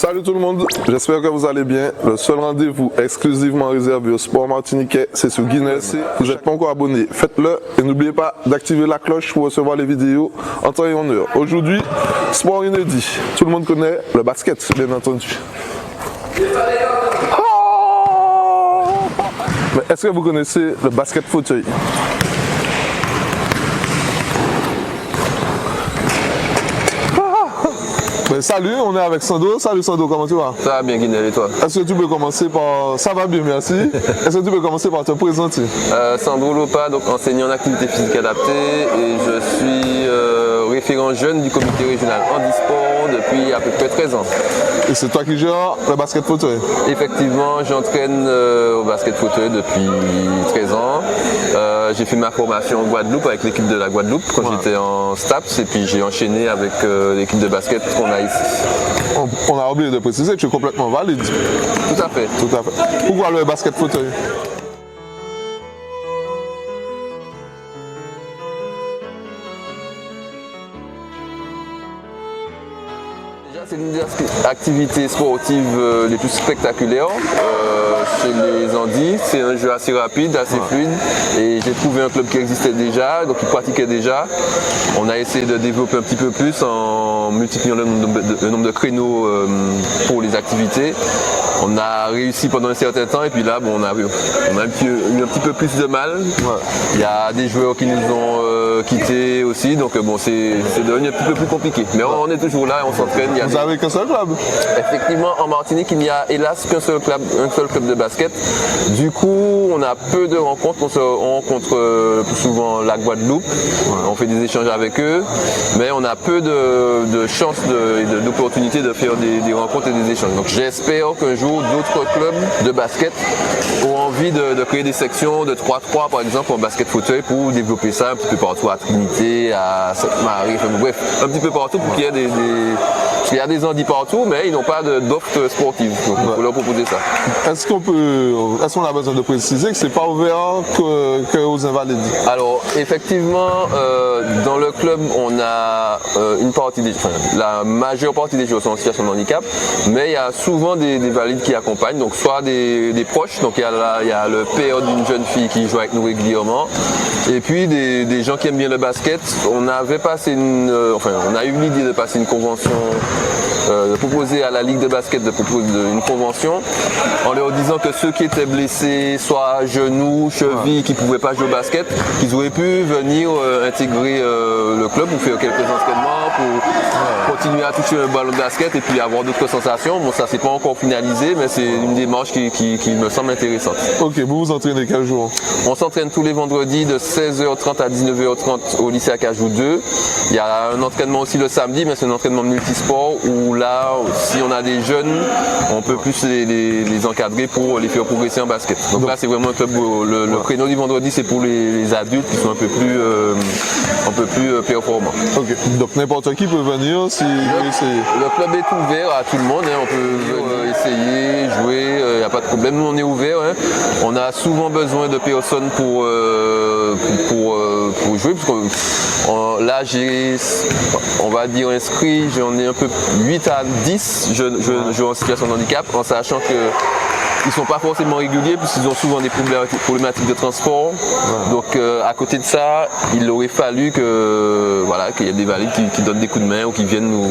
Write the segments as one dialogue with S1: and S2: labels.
S1: Salut tout le monde, j'espère que vous allez bien. Le seul rendez-vous exclusivement réservé au sport martiniquais, c'est sur Guinness. Vous n'êtes pas encore abonné, faites-le et n'oubliez pas d'activer la cloche pour recevoir les vidéos en temps et en heure. Aujourd'hui, sport inédit. Tout le monde connaît le basket, bien entendu. Mais est-ce que vous connaissez le basket fauteuil? Salut, on est avec Sando. Salut Sando, comment tu vas?
S2: Ça va bien, Guinel, et toi?
S1: Est-ce que tu peux commencer par... Ça va bien, merci. Est-ce que tu peux commencer par te présenter?
S2: Sandro Lopa, donc enseignant en activité physique adaptée, et je suis référent jeune du comité régional handisport depuis à peu près 13 ans.
S1: Et c'est toi qui gères le basket fauteuil?
S2: Effectivement, j'entraîne au basket fauteuil depuis 13 ans. J'ai fait ma formation en Guadeloupe avec l'équipe de la Guadeloupe quand j'étais en STAPS, et puis j'ai enchaîné avec l'équipe de basket qu'on a ici.
S1: On a oublié de préciser que tu es complètement valide.
S2: Tout à fait.
S1: Tout à fait. Pourquoi le basket fauteuil?
S2: C'est l'une des activités sportives les plus spectaculaires chez les Andis. C'est un jeu assez rapide, assez fluide, et j'ai trouvé un club qui existait déjà, donc qui pratiquait déjà. On a essayé de développer un petit peu plus en multipliant le nombre de créneaux pour les activités. On a réussi pendant un certain temps, et puis là, bon, on a eu un petit peu plus de mal. Il y a des joueurs qui nous ont quittés aussi, donc bon, c'est devenu un petit peu plus compliqué. Mais on est toujours là et on s'entraîne.
S1: Vous avez qu'un seul club?
S2: Effectivement, en Martinique, il n'y a hélas qu'un seul club de basket. Du coup, on a peu de rencontres. On rencontre plus souvent la Guadeloupe. On fait des échanges avec eux, mais on a peu de chances et d'opportunités de faire des rencontres et des échanges. Donc j'espère qu'un jour, d'autres clubs de basket ont envie de créer des sections de 3-3 par exemple en basket fauteuil pour développer ça un petit peu partout à Trinité, à Sainte-Marie, enfin, bref, un petit peu partout pour qu'il y ait il y a des Andis partout, mais ils n'ont pas d'offres sportives. Donc il faut leur proposer ça.
S1: Est-ce qu'on a besoin de préciser que c'est pas ouvert qu'aux invalides? Alors
S2: effectivement, dans le club, on a la majeure partie des joueurs sont en situation de handicap, mais il y a souvent des valides qui accompagnent, donc soit des proches, donc il y a le père d'une jeune fille qui joue avec nous régulièrement, et puis des gens qui aiment bien le basket. On a eu l'idée de passer une convention, de proposer à la Ligue de basket de proposer une convention en leur disant que ceux qui étaient blessés, soit genoux, chevilles, qui ne pouvaient pas jouer au basket, qu'ils auraient pu venir intégrer le club pour faire quelques entraînements, pour continuer à toucher un ballon de basket et puis avoir d'autres sensations. Bon, ça c'est pas encore finalisé, mais c'est une démarche qui me semble intéressante.
S1: Ok, vous vous entraînez quel jour?
S2: On s'entraîne tous les vendredis de 16h30 à 19h30 au lycée Acajou 2. Il y a un entraînement aussi le samedi, mais c'est un entraînement multisport où là, si on a des jeunes, on peut plus les encadrer pour les faire progresser en basket. Donc là, c'est vraiment un club où le créneau du vendredi, c'est pour les adultes qui sont un peu plus performants.
S1: Ok, donc n'importe qui peut venir si
S2: le club est ouvert à tout le monde, hein. On peut venir essayer, jouer, il n'y a pas de problème. Nous, on est ouvert, hein. On a souvent besoin de personnes pour jouer, parce que là, on va dire inscrit, j'en ai un peu 8 à 10 jeunes en situation de handicap, en sachant que ils ne sont pas forcément réguliers puisqu'ils ont souvent des problématiques de transport. Donc à côté de ça, il aurait fallu qu'il y ait des valides qui donnent des coups de main ou qui viennent nous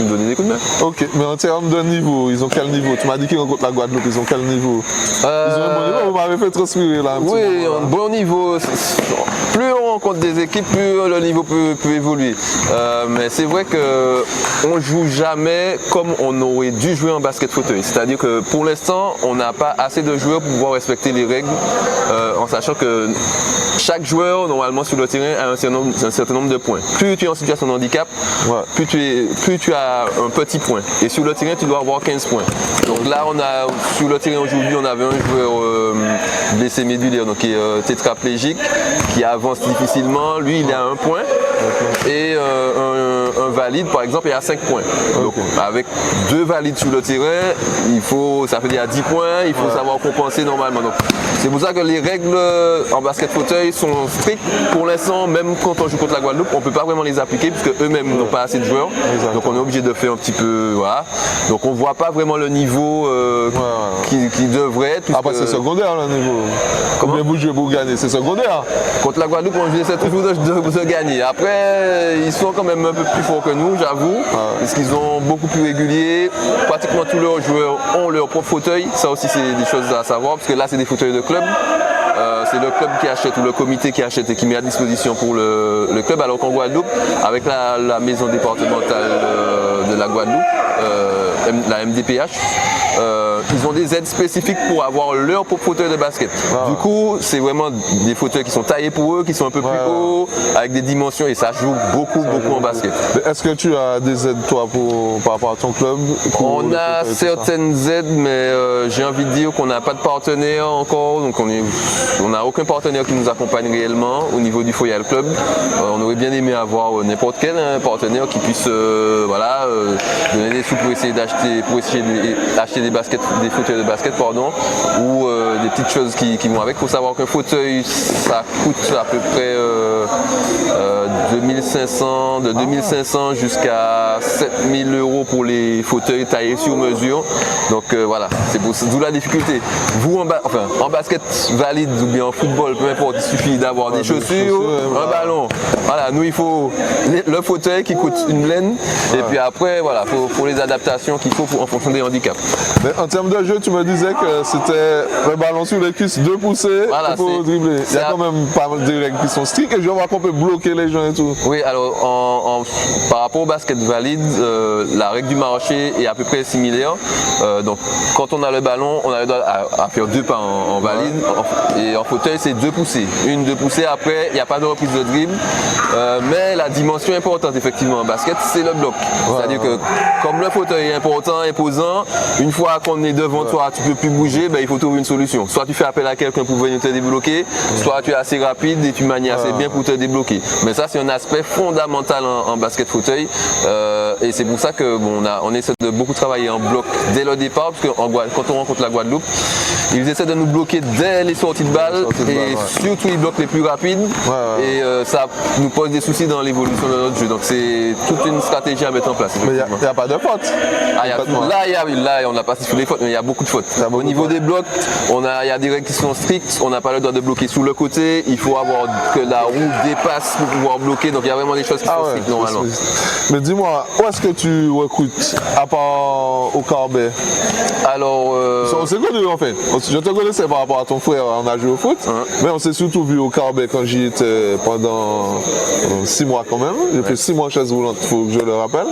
S2: donner des coups de main.
S1: Ok, mais en termes de niveau, ils ont quel niveau? Tu m'as dit qu'ils rencontrent la Guadeloupe, ils ont quel niveau? Ils ont un bon niveau, vous m'avez fait transpirer là.
S2: Oui, un bon niveau. Plus on rencontre des équipes, plus le niveau peut évoluer. Mais c'est vrai qu'on ne joue jamais comme on aurait dû jouer en basket fauteuil. C'est-à-dire que pour l'instant, on n'a pas assez de joueurs pour pouvoir respecter les règles, en sachant que chaque joueur, normalement, sur le terrain, a un certain nombre de points. Plus tu es en situation de handicap, plus tu as un petit point. Et sur le terrain, tu dois avoir 15 points. Donc là, sur le terrain aujourd'hui, on avait un joueur blessé médulaire, donc qui est tétraplégique, qui avance difficilement. Lui, il a un point. et un valide par exemple est à 5 points. Donc avec 2 valides sur le terrain, ça fait dire 10 points, il faut savoir compenser normalement. Donc c'est pour ça que les règles en basket fauteuil sont strictes. Pour l'instant, même quand on joue contre la Guadeloupe, on ne peut pas vraiment les appliquer puisque eux-mêmes n'ont pas assez de joueurs. Donc on est obligé de faire un petit peu, voilà. Donc on ne voit pas vraiment le niveau qui devrait être.
S1: Après c'est secondaire le niveau. Combien vous jouez pour gagner, c'est secondaire.
S2: Contre la Guadeloupe, on essaie toujours de gagner. Après, ils sont quand même un peu plus forts que nous, j'avoue, parce qu'ils sont beaucoup plus réguliers. Pratiquement tous leurs joueurs ont leur propre fauteuil. Ça aussi, c'est des choses à savoir, parce que là, c'est des fauteuils de club. C'est le club qui achète ou le comité qui achète et qui met à disposition pour le club. Alors qu'en Guadeloupe, avec la maison départementale de la Guadeloupe, la MDPH, ils ont des aides spécifiques pour avoir leur propre fauteuil de basket. Du coup, c'est vraiment des fauteuils qui sont taillés pour eux, qui sont un peu plus hauts, avec des dimensions, et ça joue beaucoup en basket.
S1: Est-ce que tu as des aides toi par rapport à ton club?
S2: On a certaines aides, mais j'ai envie de dire qu'on n'a pas de partenaire encore, donc on n'a aucun partenaire qui nous accompagne réellement au niveau du Foyal Club. On aurait bien aimé avoir n'importe quel partenaire qui puisse donner des sous pour essayer d'acheter des fauteuils de basket, ou des petites choses qui vont avec. Il faut savoir qu'un fauteuil, ça coûte à peu près 2500 jusqu'à 7000 € pour les fauteuils taillés sur mesure. Donc voilà, c'est d'où la difficulté. Vous en basket valide ou bien en football, peu importe, il suffit d'avoir des chaussures, un ballon. Voilà, nous il faut le fauteuil qui coûte une blende, et puis après voilà, faut les adaptations qu'il faut en fonction des handicaps.
S1: Mais en termes de jeu, tu me disais que c'était le ballon sur les cuisses, 2 poussées,
S2: voilà,
S1: il faut dribbler. Il y a quand même pas mal de règles qui sont strictes, et je vois qu'on peut bloquer les gens et tout.
S2: Oui, alors par rapport au basket valide, la règle du marché est à peu près similaire. Donc quand on a le ballon, on a le droit à faire 2 pas en valide, et en fauteuil c'est 2 poussées. 2 poussées, après il n'y a pas de reprise de dribble, mais la dimension importante effectivement en basket, c'est le bloc. C'est-à-dire que comme le fauteuil est important, imposant, une fois qu'on est devant toi, tu ne peux plus bouger, il faut trouver une solution. Soit tu fais appel à quelqu'un pour venir te débloquer, soit tu es assez rapide et tu manies assez bien pour te débloquer. Mais ça c'est un aspect fondamental en basket fauteuil, et c'est pour ça que on essaie de beaucoup travailler en bloc dès le départ, parce que quand on rencontre la Guadeloupe, ils essaient de nous bloquer dès les sorties de balles, surtout ils bloquent les plus rapides, et ça nous pose des soucis dans l'évolution de notre jeu. Donc c'est toute une stratégie à mettre en place.
S1: Mais il n'y a pas de faute.
S2: Là, on n'a pas sifflé les fautes, mais il y a beaucoup de fautes. Au niveau des blocs, il y a des règles qui sont strictes. On n'a pas le droit de bloquer sous le côté. Il faut avoir que la roue dépasse pour pouvoir bloquer. Donc il y a vraiment des choses qui sont strictes normalement.
S1: Mais dis-moi, où est-ce que tu recrutes, à part au Carbet?
S2: Alors,
S1: on s'est connus en fait. Je te connaissais par rapport à ton frère, on a joué au foot, mais on s'est surtout vu au Carbet quand j'y étais pendant 6 mois quand même. J'ai fait 6 mois chaise roulante, il faut que je le rappelle.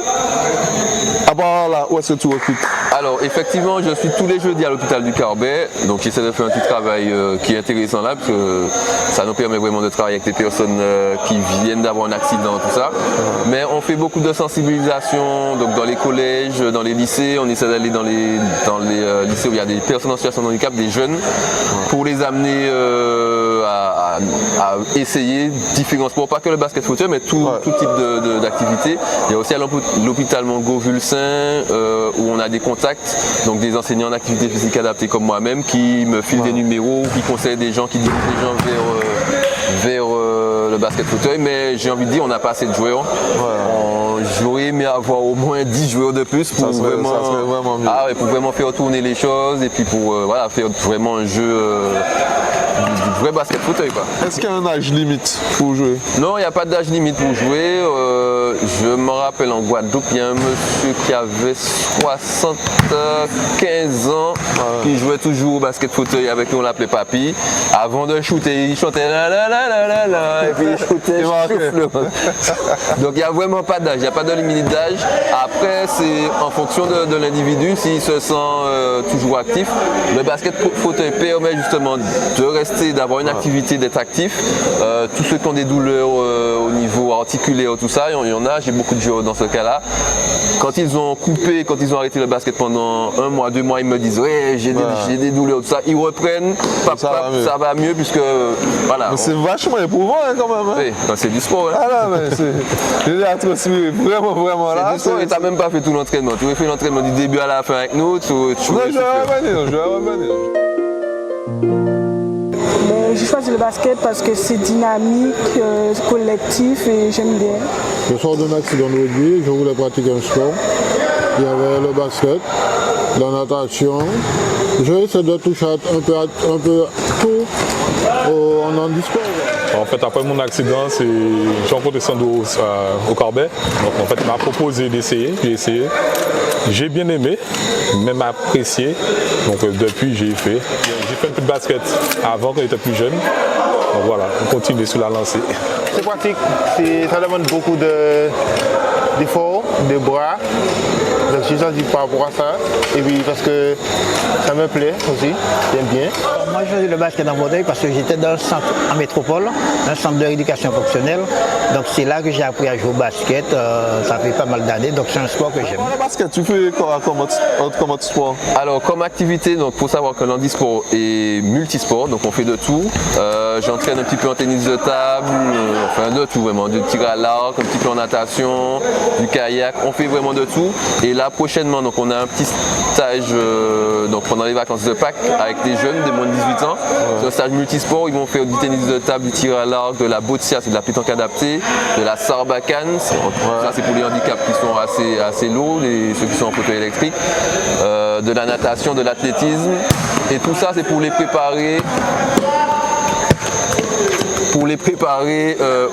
S1: À part là, où est-ce que tu recrutes?
S2: Alors effectivement, je suis tous les jeudis à l'hôpital du Carbet, donc j'essaie de faire un petit travail qui est intéressant là, parce que ça nous permet vraiment de travailler avec des personnes qui viennent d'avoir un accident, tout ça. Mais on fait beaucoup de sensibilisation, donc dans les collèges, dans les lycées, on essaie d'aller dans les lycées où il y a des personnes en situation de handicap, des jeunes, pour les amener à essayer différents sports, pas que le basket fauteuil, mais tout type d'activité. Il y a aussi à l'hôpital Mongo-Vulsin où on a des contacts, donc des enseignants d'activité physique adaptée comme moi-même qui me filent des numéros, qui conseillent des gens, qui dirigent des gens vers le basket fauteuil, mais j'ai envie de dire on n'a pas assez de joueurs. J'aurais aimé avoir au moins 10 joueurs de plus pour vraiment mieux. Pour vraiment faire tourner les choses et puis pour faire vraiment un jeu du vrai basket fauteuil.
S3: Est-ce qu'il y a un âge limite pour jouer?
S2: Non, il n'y a pas d'âge limite pour jouer. Je me rappelle en Guadeloupe, il y a un monsieur qui avait 75 ans qui jouait toujours au basket fauteuil avec nous, on l'appelait Papy. Avant de shooter, il chantait la la la la la la et puis il shootait. Donc il n'y a vraiment pas d'âge, il n'y a pas de limite d'âge. Après, c'est en fonction de l'individu, s'il se sent toujours actif. Le basket fauteuil permet justement de rester, d'avoir d'avoir une activité, d'être actif. Tous ceux qui ont des douleurs au niveau articulaire, tout ça, il y en a, j'ai beaucoup de joueurs dans ce cas-là. Quand ils ont coupé, quand ils ont arrêté le basket pendant 1 mois, 2 mois, ils me disent ouais, j'ai des douleurs, tout ça. Ils reprennent, ça va mieux puisque voilà.
S3: C'est vachement éprouvant hein, quand même. Hein.
S2: Oui, c'est du sport. Hein.
S3: Ah là, mais j'ai à transpirer vraiment là.
S2: C'est du sport et tu n'as même pas fait tout l'entraînement. Tu as fait l'entraînement du début à la fin avec nous.
S3: Non, je vais revenir.
S4: J'ai choisi le basket parce que c'est dynamique, collectif et j'aime bien.
S5: Je sors d'un accident de rugby, je voulais pratiquer un sport. Il y avait le basket, la natation. J'ai essayé de toucher un peu tout en handisport.
S6: En fait, après mon accident, j'ai rencontré Sando au Corbet. Donc, en fait, il m'a proposé d'essayer. J'ai essayé. J'ai bien aimé, même apprécié. Donc, depuis, j'ai fait. J'ai fait un peu de basket avant quand j'étais plus jeune. Donc, voilà, on continue sur la lancée.
S7: C'est pratique. Ça demande beaucoup d'efforts, de bras. Donc, je suis choisi par rapport à ça. Et puis, parce que ça me plaît aussi. J'aime bien.
S8: Moi, je faisais le basket en Vaudreuil parce que j'étais dans le centre en métropole, un centre de rééducation fonctionnelle. Donc, c'est là que j'ai appris à jouer au basket. Ça fait pas mal d'années, donc c'est un sport que j'aime.
S3: Le basket, tu fais quoi comme autre sport?
S2: Alors, comme activité, il faut savoir que l'handisport est multisport, donc on fait de tout. J'entraîne un petit peu en tennis de table, enfin de tout vraiment, du tir à l'arc, un petit peu en natation, du kayak, on fait vraiment de tout. Et là, prochainement, donc on a un petit stage donc pendant les vacances de Pâques avec des jeunes de moins de 18 ans. C'est un stage multisport, ils vont faire du tennis de table, du tir à l'arc, de la boccia, c'est de la pétanque adaptée, de la sarbacane, ça c'est pour les handicaps qui sont assez lourds, ceux qui sont en fauteuil électrique, de la natation, de l'athlétisme, et tout ça c'est pour les préparer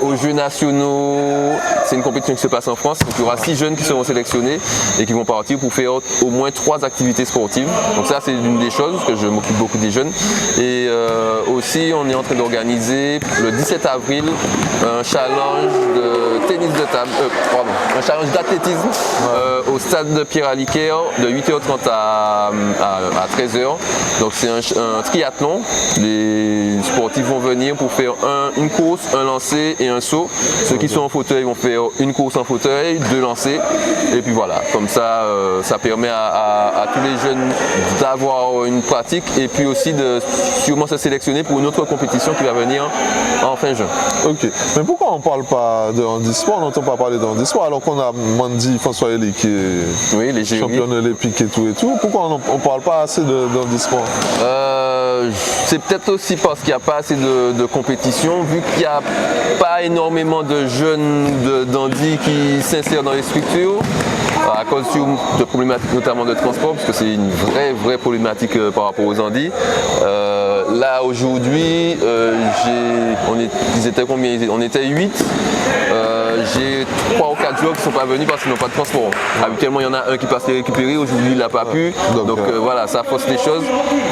S2: aux Jeux nationaux. C'est une compétition qui se passe en France. Donc, il y aura 6 jeunes qui seront sélectionnés et qui vont partir pour faire au moins 3 activités sportives. Donc ça, c'est une des choses, parce que je m'occupe beaucoup des jeunes. Et aussi, on est en train d'organiser le 17 avril un challenge de tennis de table, un challenge d'athlétisme au stade de Pierre-Aliquer de 8h30 à 13h. Donc c'est un triathlon. Les sportifs vont venir pour faire une course, un lancer et un saut. Ceux qui sont en fauteuil vont faire une course en fauteuil, 2 lancers. Et puis voilà, comme ça, ça permet à tous les jeunes d'avoir une pratique et puis aussi de sûrement se sélectionner pour une autre compétition qui va venir en fin juin.
S3: Ok, mais pourquoi on ne parle pas de handisport, on n'entend pas parler de handisport alors qu'on a Mandy François Elie qui est championne olympique et tout. Pourquoi on ne parle pas assez de handisport?
S2: C'est peut-être aussi parce qu'il n'y a pas assez de compétition, vu qu'il n'y a pas énormément de jeunes d'handi qui s'insèrent dans les structures, à cause de problématiques notamment de transport, parce que c'est une vraie problématique par rapport aux handis. Là aujourd'hui, ils étaient combien? On était 8. J'ai 3 ou 4 joueurs qui ne sont pas venus parce qu'ils n'ont pas de transport. Habituellement, il y en a un qui passe les récupérer, aujourd'hui il n'a pas pu. Donc voilà, ça fausse les choses.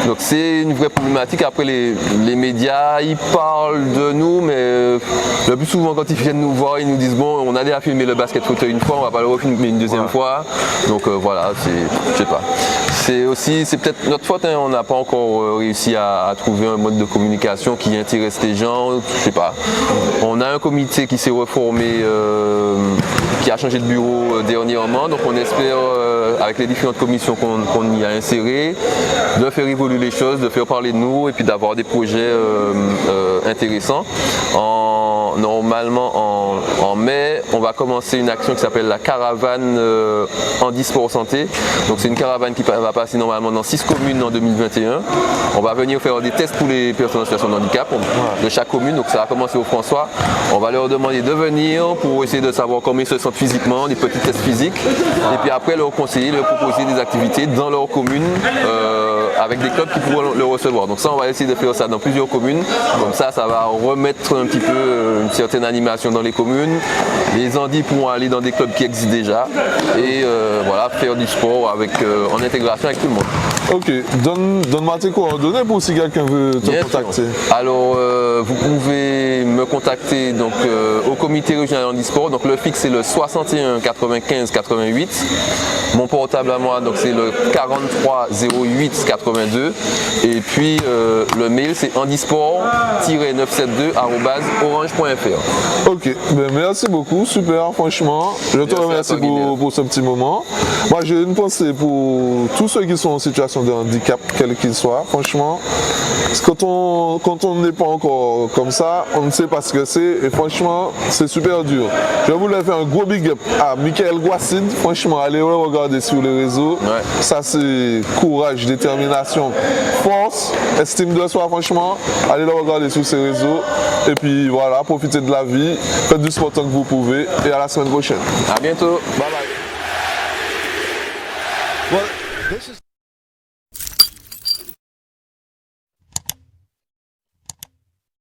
S2: Donc c'est une vraie problématique. Après, les médias, ils parlent de nous, mais le plus souvent quand ils viennent nous voir, ils nous disent bon, on a déjà filmé le basket fauteuil une fois, on va pas le refilmer une deuxième fois. Donc voilà, je sais pas. C'est peut-être notre faute, hein, on n'a pas encore réussi à trouver un mode de communication qui intéresse les gens, je sais pas. On a un comité qui s'est reformé, qui a changé de bureau dernièrement, donc on espère, avec les différentes commissions qu'on y a insérées, de faire évoluer les choses, de faire parler de nous et puis d'avoir des projets intéressants. Normalement en mai, on va commencer une action qui s'appelle la caravane handisport santé. Donc c'est une caravane qui va passer normalement dans 6 communes en 2021. On va venir faire des tests pour les personnes en situation de handicap de chaque commune. Donc ça va commencer au François. On va leur demander de venir pour essayer de savoir comment ils se sentent physiquement, des petits tests physiques. Et puis après leur conseiller, leur proposer des activités dans leur commune avec des clubs qui pourront le recevoir. Donc ça, on va essayer de faire ça dans plusieurs communes. Comme ça, ça va remettre un petit peu une certaine animation dans les communes. Les handis pourront aller dans des clubs qui existent déjà. Et voilà, voilà, faire du sport en intégration avec tout le monde.
S3: Ok, donne-moi tes coordonnées pour si quelqu'un veut te
S2: Bien
S3: contacter.
S2: sûr. Alors, vous pouvez me contacter donc, au comité régional handisport. Donc, le fixe, c'est le 61 95 88. Mon portable à moi, donc c'est le 43 08 82. Et puis, le mail, c'est handisport-972@orange.fr.
S3: Ok, ben merci beaucoup, super, franchement. Je te remercie pour ce petit moment. Moi, j'ai une pensée pour tous ceux qui sont en situation de handicap, quel qu'il soit. Franchement, quand on n'est pas encore comme ça, on ne sait pas ce que c'est. Et franchement, c'est super dur. Je voulais faire un gros big up à Michael Guassid. Franchement, allez le regarder sur les réseaux.
S2: Ouais.
S3: Ça, c'est courage, détermination, force, estime de soi, franchement. Allez le regarder sur ces réseaux. Et puis voilà, profitez de la vie. Faites du sport tant que vous pouvez. Et à la semaine prochaine.
S2: À bientôt.
S3: Bye bye.